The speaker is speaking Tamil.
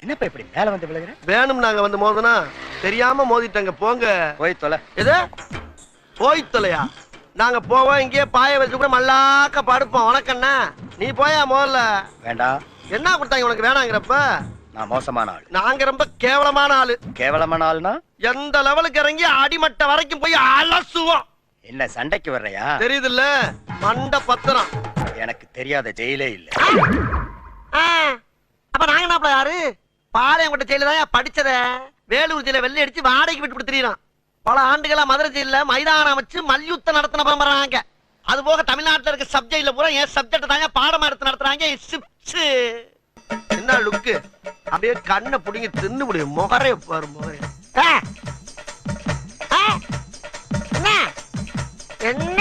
என்னப்பா இப்படி மேல வந்து விழுகுற? வேணும் நாங்க வந்து மோதனா தெரியாம மோதிட்டங்க. போங்க போய் தொலை. எது போய் தொலையா? நாங்க போவோம், இங்கே பாய வச்சு கூட மல்லாக்க படுப்போம். உனக்கண்ணா நீ போயா முதல்ல. வேண்டாம். என்ன கொடுத்தாங்க உனக்கு வேணாங்கிறப்ப? நான் மோசமான ஆள். நாங்க ரொம்ப கேவலமான ஆளு. கேவலமான ஆள்னா எந்த லெவலுக்கு இறங்கி அடிமட்ட வரைக்கும் போய் அலசுவோம். என்ன சண்டைக்கு வர்றையா? தெரியுதுல்ல, மண்ட பத்திரம். எனக்கு தெரியாத ஜெயிலே இல்ல. அப்ப நாங்க என்ன யாரு? பாளையங்கோட்டை ஜெயில தான் படிச்சத. வேலூர் ஜெயில வெள்ளை அடிச்சு வாடகைக்கு விட்டு கொடுத்துறான். பல ஆண்டுகளா மதுரை ஜெயில மைதானம் அமைச்சு மல்யுத்தம் நடத்தின பரம்பராங்க. அது போக தமிழ்நாட்டில் இருக்க சப்ஜெக்ட்ல பூரா என் சப்ஜெக்ட் தாங்க பாடமா எடுத்து நடத்துறாங்க. என்ன லுக்கு? அப்படியே கண்ணை புடிங்கி தின்னு முடியும். முகரே பாரு முகரே. என்ன